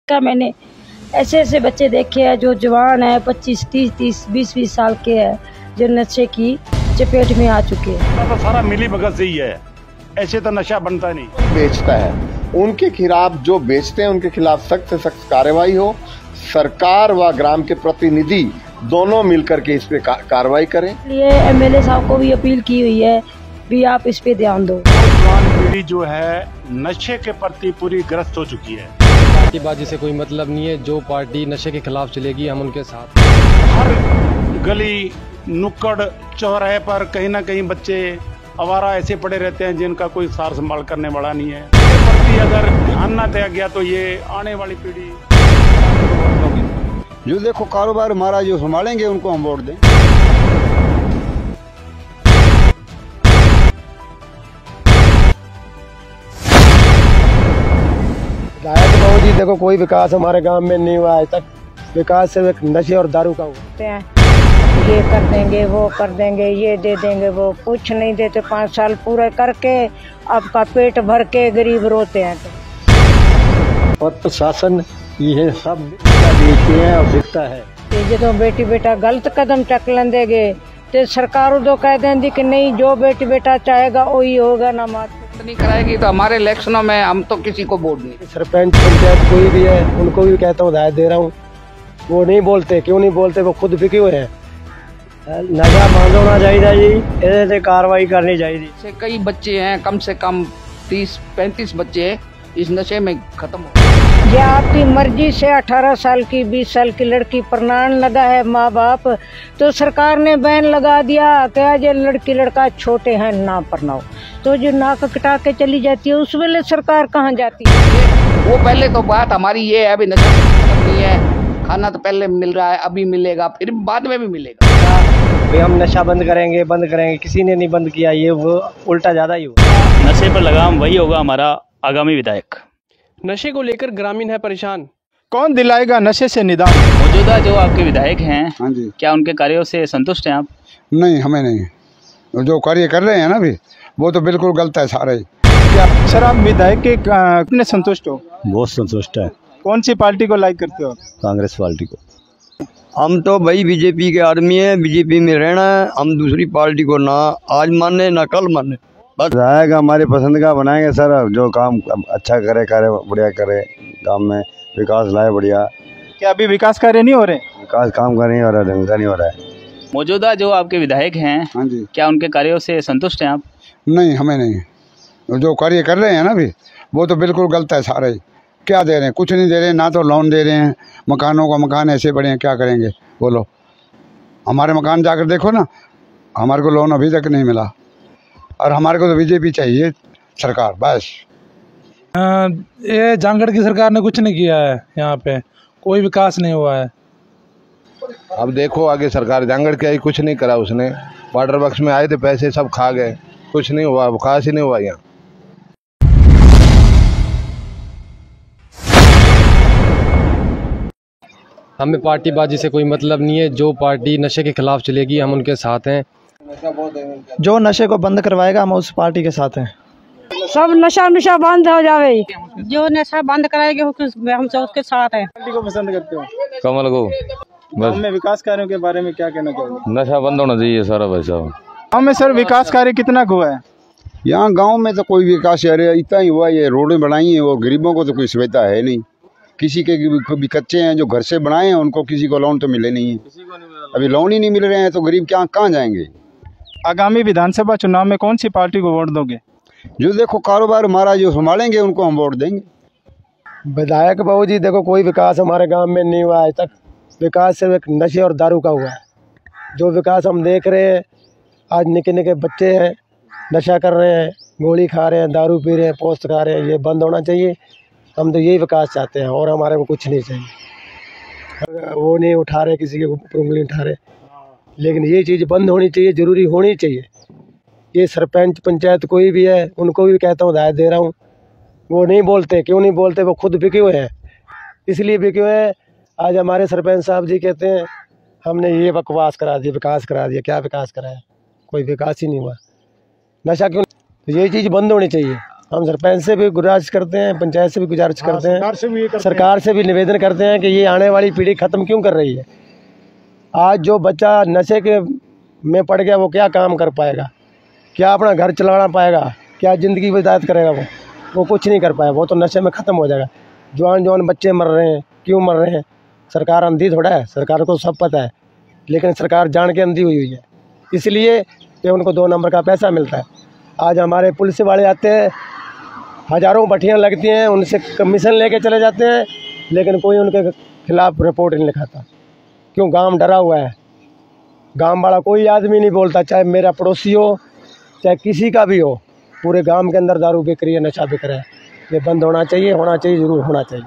का मैंने ऐसे ऐसे बच्चे देखे हैं जो जवान है 25, 30, 20 साल के हैं जो नशे की चपेट में आ चुके हैं। तो सारा मिली भगत से ही है, ऐसे तो नशा बनता नहीं। बेचता है उनके खिलाफ, जो बेचते हैं उनके खिलाफ सख्त से सख्त कार्रवाई हो। सरकार व ग्राम के प्रतिनिधि दोनों मिलकर के इस पे कार्रवाई करें। इसलिए एमएलए साहब को भी अपील की हुई है भी आप इस पे ध्यान दो। जवान पीढ़ी जो है नशे के प्रति पूरी ग्रस्त हो चुकी है। पार्टीबाजी से कोई मतलब नहीं है। जो पार्टी नशे के खिलाफ चलेगी हम उनके साथ। हर गली नुक्कड़ चौराहे पर कहीं ना कहीं बच्चे आवारा ऐसे पड़े रहते हैं जिनका कोई सार संभाल करने वाला नहीं है। इसके प्रति अगर ध्यान न दिया गया तो ये आने वाली पीढ़ी जो देखो कारोबार हमारा जो संभालेंगे उनको हम वोट दें। बाबू जी देखो कोई विकास हमारे गांव में नहीं हुआ आज तक। विकास सिर्फ नशे और दारू का हुआ। ये कर देंगे, वो कर देंगे, ये दे देंगे, वो कुछ नहीं देते। 5 साल पूरे करके आपका पेट भर के गरीब रोते हैं। और प्रशासन ये सब देखते हैं और दिखता है। जो बेटी बेटा गलत कदम चक लेंगे तो सरकार तो कह देंगी कि नहीं जो बेटी बेटा चाहेगा वही होगा ना। मात नहीं कराएगी तो हमारे इलेक्शनों में हम तो किसी को वोट नहीं। सरपंच पंचायत कोई भी है उनको भी कहता हूँ हिदायत दे रहा हूँ, वो नहीं बोलते। क्यों नहीं बोलते? वो खुद बिके हुए हैं। नशा बंद होना चाहिए जी, ऐसे कार्रवाई करनी चाहिए। कई बच्चे हैं, कम से कम 30-35 बच्चे हैं इस नशे में खत्म हो। ये आपकी मर्जी से 18 साल की 20 साल की लड़की प्रणान लगा है माँ बाप, तो सरकार ने बैन लगा दिया क्या जो लड़की लड़का छोटे हैं ना परनाओ। तो जो नाक कटा के चली जाती है उस वेले सरकार कहाँ जाती है? वो पहले तो बात हमारी ये है अभी नशा नहीं है, खाना तो पहले मिल रहा है, अभी मिलेगा, फिर बाद में भी मिलेगा। भाई हम नशा बंद करेंगे, किसी ने नहीं बंद किया। ये वो उल्टा ज्यादा ही हुआ। नशे पर लगाम वही होगा हमारा आगामी विधायक। नशे को लेकर ग्रामीण है परेशान। कौन दिलाएगा नशे से निदान? मौजूदा जो आपके विधायक हैं, हाँ जी, क्या उनके कार्यों से संतुष्ट हैं आप? नहीं, हमें नहीं। जो कार्य कर रहे हैं ना अभी वो तो बिल्कुल गलत है सारे। क्या सर आप विधायक के कितने संतुष्ट हो? बहुत संतुष्ट है। कौन सी पार्टी को लाइक करते हो? कांग्रेस पार्टी को। हम तो भाई बीजेपी के आदमी है, बीजेपी में रहना है। हम दूसरी पार्टी को ना आज माने ना कल माने। बस रहेगा हमारी पसंद का बनाएंगे सर। जो काम अच्छा करे बढ़िया करे, गांव में विकास लाए बढ़िया। क्या अभी विकास कार्य नहीं हो रहे? विकास काम का नहीं हो रहा, ढंग का नहीं हो रहा है। मौजूदा जो आपके विधायक हैं, हाँ जी, क्या उनके कार्यों से संतुष्ट हैं आप? नहीं, हमें नहीं। जो कार्य कर रहे हैं ना अभी वो तो बिल्कुल गलत है सारे। क्या दे रहे हैं? कुछ नहीं दे रहे हैं। ना तो लोन दे रहे हैं, मकानों का मकान ऐसे बड़े हैं, क्या करेंगे बोलो? हमारे मकान जाकर देखो ना, हमारे को लोन अभी तक नहीं मिला। और हमारे को तो बीजेपी चाहिए सरकार बस। ये जांगड़ की सरकार ने कुछ नहीं किया है, यहाँ पे कोई विकास नहीं हुआ है। अब देखो आगे सरकार जांगड़ के आई, कुछ नहीं करा उसने। वाटर वर्क्स में आए थे पैसे सब खा गए, कुछ नहीं हुआ, विकास ही नहीं हुआ यहाँ। हमें पार्टीबाजी से कोई मतलब नहीं है। जो पार्टी नशे के खिलाफ चलेगी हम उनके साथ हैं। जो नशे को बंद करवाएगा हम उस पार्टी के साथ हैं। सब नशा बंद हो जावे। जो नशा बंद कराएगा हम सब उसके साथ हैं। पार्टी को पसंद करते हो? कमल को। गाँव में विकास कार्यों के बारे में क्या कहना चाहोगे? नशा बंद होना चाहिए सारा भाई साहब। गाँव में सर विकास कार्य कितना हुआ है? यहाँ गांव में तो कोई विकास इतना ही हुआ, ये रोडें बनाई हैं और गरीबों को तो कोई सुविधा है नहीं। किसी के भी कच्चे हैं जो घर से बनाए हैं उनको किसी को लोन तो मिले नहीं है। अभी लोन ही नहीं मिल रहे हैं तो गरीब क्या कहाँ जाएंगे? आगामी विधानसभा चुनाव में कौन सी पार्टी को वोट दोगे? जो देखो कारोबार हमारा जो संभालेंगे उनको हम वोट देंगे। विधायक बाबू जी देखो कोई विकास हमारे गांव में नहीं हुआ आज तक। विकास सिर्फ नशे और दारू का हुआ है। जो विकास हम देख रहे हैं आज निके निके बच्चे हैं नशा कर रहे हैं, गोली खा रहे हैं, दारू पी रहे हैं, पोस्ट खा रहे हैं। ये बंद होना चाहिए। हम तो यही विकास चाहते हैं और हमारे को कुछ नहीं चाहिए। वो नहीं उठा रहे, किसी के ऊपर उंगली उठा रहे, लेकिन ये चीज़ बंद होनी चाहिए, ज़रूरी होनी चाहिए। ये सरपंच पंचायत कोई भी है उनको भी कहता हूँ हिदायत दे रहा हूँ, वो नहीं बोलते। क्यों नहीं बोलते? वो खुद बिके हुए हैं, इसलिए बिके हुए हैं। आज हमारे सरपंच साहब जी कहते हैं हमने ये बकवास करा दिया, विकास करा दिया। क्या विकास कराया? कोई विकास ही नहीं हुआ। नशा क्यों? तो ये चीज़ बंद होनी चाहिए। हम सरपंच से भी गुजारिश करते हैं, पंचायत से भी गुजारिश करते हैं, सरकार से भी निवेदन करते हैं कि ये आने वाली पीढ़ी ख़त्म क्यों कर रही है। आज जो बच्चा नशे के में पड़ गया वो क्या काम कर पाएगा, क्या अपना घर चलाना पाएगा, क्या ज़िंदगी व्यतीत करेगा, वो कुछ नहीं कर पाएगा, वो तो नशे में ख़त्म हो जाएगा। जवान बच्चे मर रहे हैं, क्यों मर रहे हैं? सरकार अंधी थोड़ा है, सरकार को सब पता है, लेकिन सरकार जान के अंधी हुई है, इसलिए कि उनको 2 नंबर का पैसा मिलता है। आज हमारे पुलिस वाले आते हैं, हज़ारों भट्टियाँ लगती हैं, उनसे कमीशन लेके चले जाते हैं, लेकिन कोई उनके खिलाफ़ रिपोर्ट नहीं लिखाता। क्यों? गांव डरा हुआ है, गांव वाला कोई आदमी नहीं बोलता, चाहे मेरा पड़ोसी हो चाहे किसी का भी हो, पूरे गांव के अंदर दारू बिक रही है, नशा बिक रहा है। ये बंद होना चाहिए, ज़रूर होना चाहिए।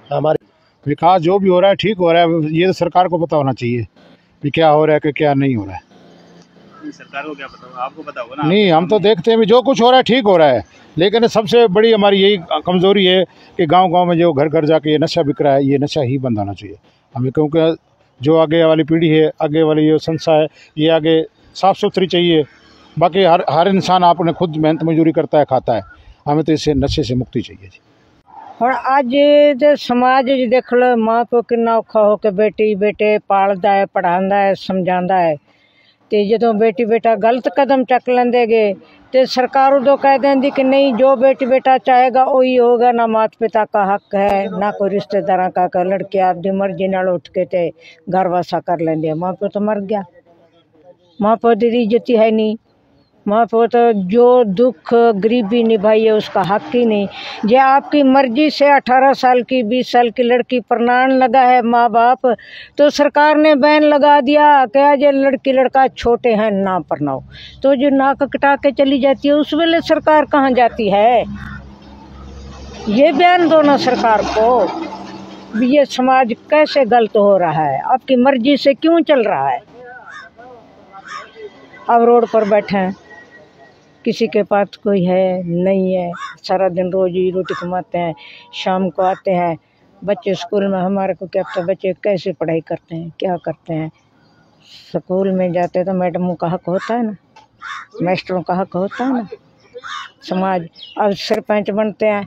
हमारे विकास जो भी हो रहा है ठीक हो रहा है, ये तो सरकार को पता होना चाहिए कि क्या हो रहा है कि क्या नहीं हो रहा है। सरकार को क्या पता होगा, आपको पता होगा ना। नहीं, हम तो देखते हैं भी जो कुछ हो रहा है ठीक हो रहा है, लेकिन सबसे बड़ी हमारी यही कमज़ोरी है कि गांव-गांव में जो घर घर जाके ये नशा बिक रहा है, ये नशा ही बंद होना चाहिए हमें, क्योंकि जो आगे वाली पीढ़ी है, आगे वाली जो संस्था है, ये आगे साफ़ सुथरी चाहिए। बाकी हर इंसान आपने खुद मेहनत मजदूरी करता है, खाता है, हमें तो इससे नशे से मुक्ति चाहिए जी। और आज जो समाज देख लो, माँ को कितना औखा हो के बेटी बेटे पालदा है, पढ़ांदा है, समझांदा है, तो जो बेटी बेटा गलत कदम चक लेंगे तो सरकार उदो कह देंगी कि नहीं, जो बेटी बेटा चाहेगा वही होगा, ना माता पिता का हक है ना कोई रिश्तेदार का लड़के आपकी मर्जी नाल उठ के ते घर वासा कर लेंगे। माँ प्यो तो मर गया, माँ प्यो की इज्जत है नहीं, माँ प्यो तो जो दुख गरीबी निभाई है उसका हक ही नहीं। जे आपकी मर्जी से 18 साल की 20 साल की लड़की प्रणान लगा है माँ बाप, तो सरकार ने बैन लगा दिया क्या जे लड़की लड़का छोटे हैं ना परनाओ, तो जो नाक कटा के चली जाती है उस वेले सरकार कहाँ जाती है? ये बयान दो ना सरकार को, ये समाज कैसे गलत हो रहा है, आपकी मर्जी से क्यों चल रहा है। अब रोड पर बैठे हैं, किसी के पास कोई है नहीं है, सारा दिन रोजी रोटी कमाते हैं, शाम को आते हैं बच्चे स्कूल में, हमारे को क्या पता बच्चे कैसे पढ़ाई करते हैं, क्या करते हैं। स्कूल में जाते तो मैडमों का हक होता है ना, मास्टरों का हक होता है ना। समाज अब सरपंच बनते हैं,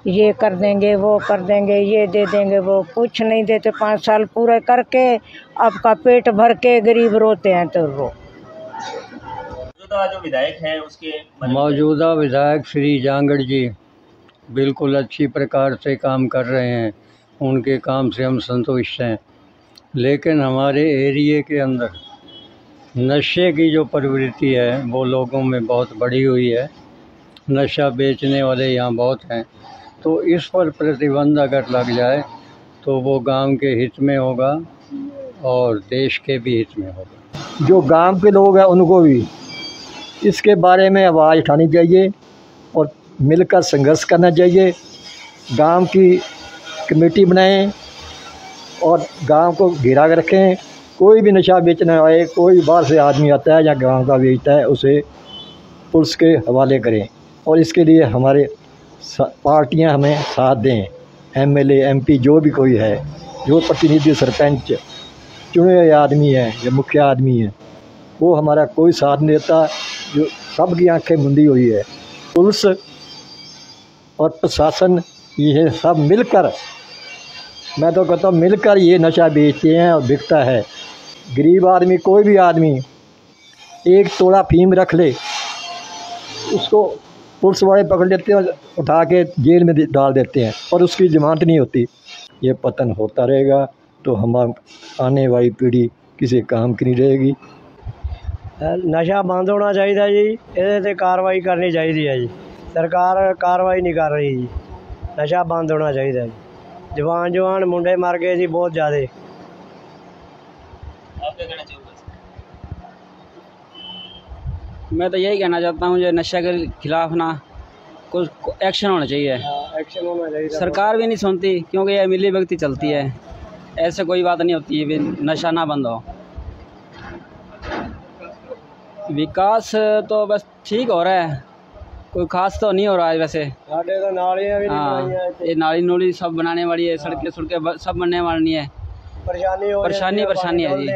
ये कर देंगे वो कर देंगे, ये दे देंगे वो, कुछ नहीं देते। 5 साल पूरे करके आपका पेट भर के गरीब रोते हैं तो रो। जो विधायक हैं उसके मौजूदा विधायक श्री जांगड़ जी बिल्कुल अच्छी प्रकार से काम कर रहे हैं, उनके काम से हम संतुष्ट हैं, लेकिन हमारे एरिए के अंदर नशे की जो प्रवृत्ति है वो लोगों में बहुत बढ़ी हुई है। नशा बेचने वाले यहाँ बहुत हैं, तो इस पर प्रतिबंध अगर लग जाए तो वो गांव के हित में होगा और देश के भी हित में होगा। जो गांव के लोग हैं उनको भी इसके बारे में आवाज़ उठानी चाहिए और मिलकर संघर्ष करना चाहिए। गांव की कमेटी बनाएं और गांव को घेरा कर रखें। कोई भी नशा बेचने आए, कोई बाहर से आदमी आता है या गांव का बेचता है, उसे पुलिस के हवाले करें। और इसके लिए हमारे पार्टियां हमें साथ दें, एमएलए एमपी जो भी कोई है, जो प्रतिनिधि सरपंच चुने हुए आदमी है या मुखिया आदमी है, वो हमारा कोई साथ नहीं देता। जो सबकी आंखें मुंदी हुई है, पुलिस और प्रशासन ये सब मिलकर, मैं तो कहता हूँ मिलकर ये नशा बेचते हैं और बिकता है। गरीब आदमी, कोई भी आदमी 1 तोड़ा फीम रख ले, उसको पुलिस वाले पकड़ लेते हैं, उठा के जेल में डाल देते हैं और उसकी जमानत नहीं होती। ये पतन होता रहेगा तो हमारी आने वाली पीढ़ी किसी काम की नहीं रहेगी। नशा बंद होना चाहिए जी, ये कार्रवाई करनी चाहिए है जी। सरकार कार्रवाई नहीं कर रही जी, नशा बंद होना चाहिए। जवान मुंडे मर गए जी बहुत ज़्यादा। मैं तो यही कहना चाहता हूँ जो नशा के खिलाफ ना कुछ एक्शन होना चाहिए। एक्शन होना चाहिए। सरकार भी नहीं सुनती क्योंकि ये मिली भगती चलती है, ऐसे कोई बात नहीं होती है नशा ना बंद हो। विकास तो बस ठीक हो रहा है, कोई खास तो नहीं हो रहा है वैसे। तो नालियाँ भी ये नाली नूली सब बनाने वाली है, सड़कें सड़कें सब बनने वाली है। परेशानी है जी।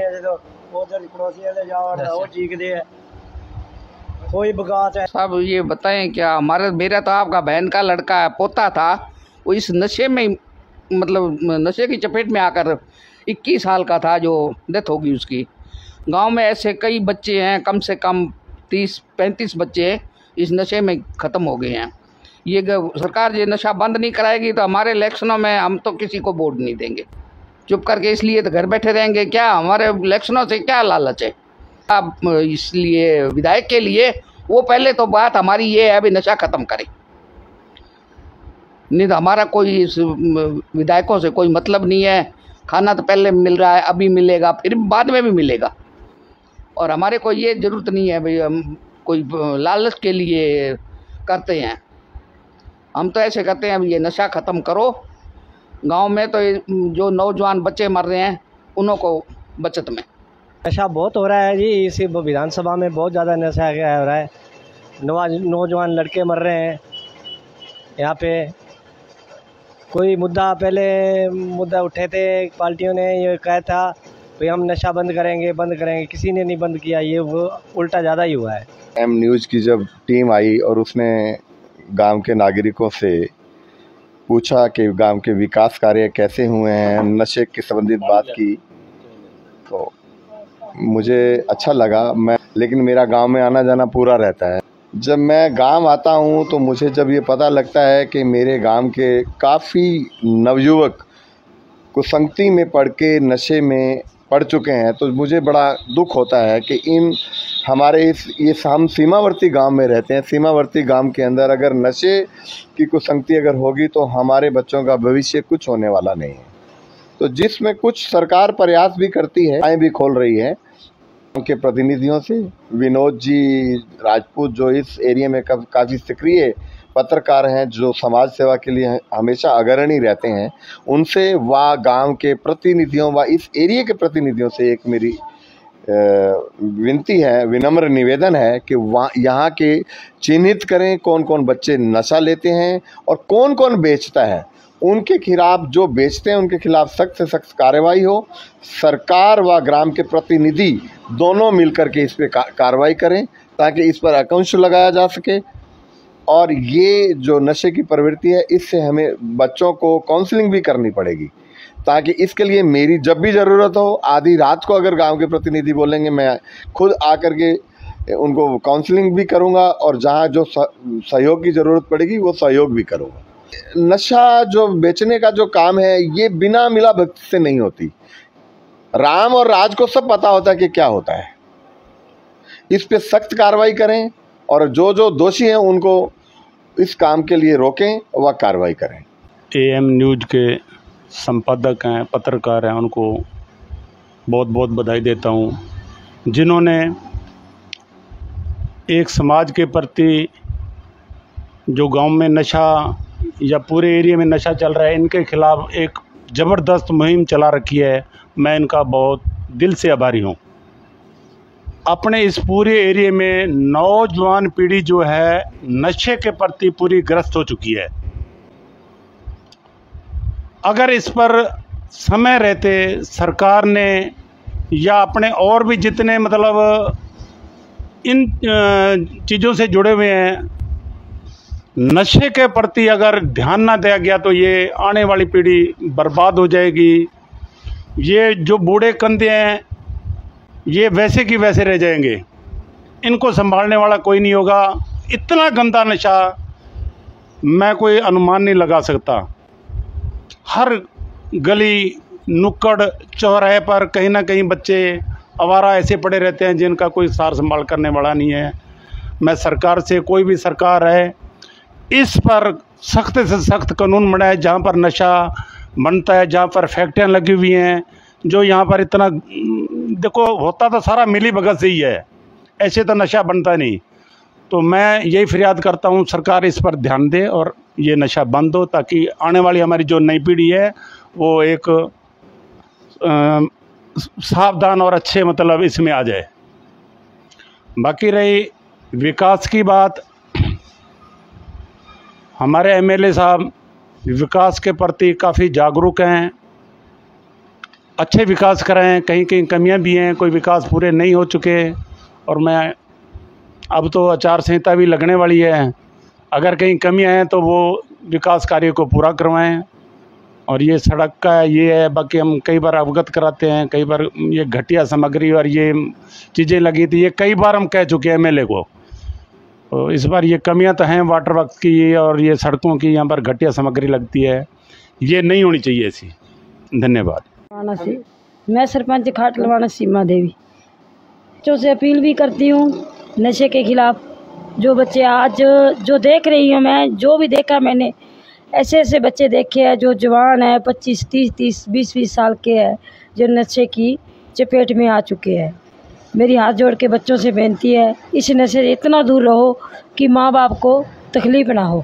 कोई विकास है। साहब ये बताएं क्या मेरा तो आपका बहन का लड़का पोता था, वो इस नशे में मतलब नशे की चपेट में आकर 21 साल का था जो डेथ होगी उसकी। गांव में ऐसे कई बच्चे हैं, कम से कम 30-35 बच्चे इस नशे में ख़त्म हो गए हैं। ये सरकार ये नशा बंद नहीं कराएगी तो हमारे इलेक्शनों में हम तो किसी को वोट नहीं देंगे। चुप करके इसलिए तो घर बैठे रहेंगे। क्या हमारे इलेक्शनों से क्या लालच है? अब इसलिए विधायक के लिए वो पहले तो बात हमारी ये है अभी नशा ख़त्म करें, नहीं तो हमारा कोई इस विधायकों से कोई मतलब नहीं है। खाना तो पहले मिल रहा है, अभी मिलेगा, फिर बाद में भी मिलेगा। और हमारे को ये ज़रूरत नहीं है भाई हम कोई लालच के लिए करते हैं। हम तो ऐसे करते हैं अब ये नशा ख़त्म करो। गांव में तो जो नौजवान बच्चे मर रहे हैं उन्हों को बचत में। नशा बहुत हो रहा है जी, इसी विधानसभा में बहुत ज़्यादा नशा हो रहा है। नौजवान लड़के मर रहे हैं। यहाँ पे कोई मुद्दा उठे थे, पार्टियों ने ये कहा था भाई हम नशा बंद करेंगे, किसी ने नहीं बंद किया। ये वो उल्टा ज़्यादा ही हुआ है। एम न्यूज़ की जब टीम आई और उसने गांव के नागरिकों से पूछा कि गांव के विकास कार्य कैसे हुए हैं, नशे के संबंधित बात की, तो मुझे अच्छा लगा। लेकिन मेरा गांव में आना जाना पूरा रहता है। जब मैं गांव आता हूं तो मुझे जब ये पता लगता है कि मेरे गांव के काफ़ी नवयुवक कुसंगति में पड़ के नशे में पड़ चुके हैं, तो मुझे बड़ा दुख होता है कि हमारे हम सीमावर्ती गांव में रहते हैं। सीमावर्ती गांव के अंदर अगर नशे की कुसंगति अगर होगी तो हमारे बच्चों का भविष्य कुछ होने वाला नहीं है। तो जिसमें कुछ सरकार प्रयास भी करती है, आए भी खोल रही है उनके प्रतिनिधियों से। विनोद जी राजपूत जो इस एरिया में काफ़ी सक्रिय पत्रकार हैं, जो समाज सेवा के लिए हमेशा अग्रणी रहते हैं, उनसे व गांव के प्रतिनिधियों व इस एरिया के प्रतिनिधियों से एक मेरी विनती है, विनम्र निवेदन है कि यहाँ के चिन्हित करें कौन कौन बच्चे नशा लेते हैं और कौन कौन बेचता है। उनके खिलाफ, जो बेचते हैं उनके खिलाफ सख्त से सख्त कार्रवाई हो। सरकार व ग्राम के प्रतिनिधि दोनों मिलकर के इस पर कार्रवाई करें ताकि इस पर अंकुश लगाया जा सके। और ये जो नशे की प्रवृत्ति है, इससे हमें बच्चों को काउंसलिंग भी करनी पड़ेगी, ताकि इसके लिए मेरी जब भी ज़रूरत हो, आधी रात को अगर गांव के प्रतिनिधि बोलेंगे, मैं खुद आकर के उनको काउंसलिंग भी करूंगा और जहां जो सहयोग की ज़रूरत पड़ेगी वो सहयोग भी करूंगा। नशा जो बेचने का जो काम है, ये बिना मिला भक्ति से नहीं होती। राम और राज को सब पता होता है कि क्या होता है। इस पे सख्त कार्रवाई करें और जो जो दोषी हैं उनको इस काम के लिए रोकें व कार्रवाई करें। एएम न्यूज़ के संपादक हैं, पत्रकार हैं, उनको बहुत बहुत बधाई देता हूँ, जिन्होंने एक समाज के प्रति जो गांव में नशा या पूरे एरिया में नशा चल रहा है, इनके खिलाफ एक ज़बरदस्त मुहिम चला रखी है। मैं इनका बहुत दिल से आभारी हूँ। अपने इस पूरे एरिया में नौजवान पीढ़ी जो है नशे के प्रति पूरी ग्रस्त हो चुकी है। अगर इस पर समय रहते सरकार ने या अपने और भी जितने मतलब इन चीज़ों से जुड़े हुए हैं, नशे के प्रति अगर ध्यान ना दिया गया तो ये आने वाली पीढ़ी बर्बाद हो जाएगी। ये जो बूढ़े कंधे हैं ये वैसे की वैसे रह जाएंगे, इनको संभालने वाला कोई नहीं होगा। इतना गंदा नशा मैं कोई अनुमान नहीं लगा सकता। हर गली नुक्कड़ चौराहे पर कहीं ना कहीं बच्चे आवारा ऐसे पड़े रहते हैं जिनका कोई सार संभाल करने वाला नहीं है। मैं सरकार से, कोई भी सरकार है, इस पर सख्त से सख्त कानून बनाए। जहाँ पर नशा बनता है, जहाँ पर फैक्ट्रियाँ लगी हुई हैं, जो यहाँ पर इतना देखो होता तो सारा मिली भगत से ही है, ऐसे तो नशा बनता नहीं। तो मैं यही फरियाद करता हूँ सरकार इस पर ध्यान दे और ये नशा बंद हो, ताकि आने वाली हमारी जो नई पीढ़ी है वो एक सावधान और अच्छे मतलब इसमें आ जाए। बाकी रही विकास की बात, हमारे एमएलए साहब विकास के प्रति काफ़ी जागरूक हैं, अच्छे विकास कर रहे हैं। कहीं कहीं कमियां भी हैं, कोई विकास पूरे नहीं हो चुके। और मैं अब तो आचार संहिता भी लगने वाली है, अगर कहीं कमियां हैं तो वो विकास कार्य को पूरा करवाएं। और ये सड़क का ये है, बाकी हम कई बार अवगत कराते हैं, कई बार ये घटिया सामग्री और ये चीज़ें लगी थी, ये कई बार हम कह चुके हैं एमएलए को। तो इस बार ये कमियां तो हैं वाटर वर्क्स की और ये सड़कों की, यहाँ पर घटिया सामग्री लगती है, ये नहीं होनी चाहिए ऐसी। धन्यवाद। मैं सरपंच खाट लवाना सीमा देवी बच्चों से अपील भी करती हूँ नशे के खिलाफ। जो बच्चे आज जो देख रही हूँ मैं, जो भी देखा मैंने, ऐसे ऐसे बच्चे देखे हैं जो जवान है, 25, 30, 20 साल के हैं, जो नशे की चपेट में आ चुके हैं। मेरी हाथ जोड़ के बच्चों से बेनती है, इस नशे से इतना दूर रहो कि माँ बाप को तकलीफ़ ना हो।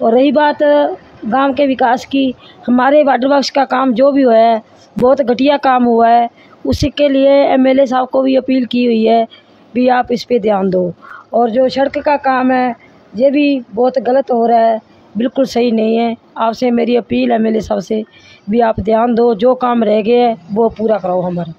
और रही बात गांव के विकास की, हमारे वाटर वर्क्स का काम जो भी हुआ है बहुत घटिया काम हुआ है। उसी के लिए एमएलए साहब को भी अपील की हुई है भी आप इस पे ध्यान दो। और जो सड़क का काम है ये भी बहुत गलत हो रहा है, बिल्कुल सही नहीं है। आपसे मेरी अपील है एमएलए साहब से भी आप ध्यान दो, जो काम रह गए हैं वो पूरा कराओ हमारा।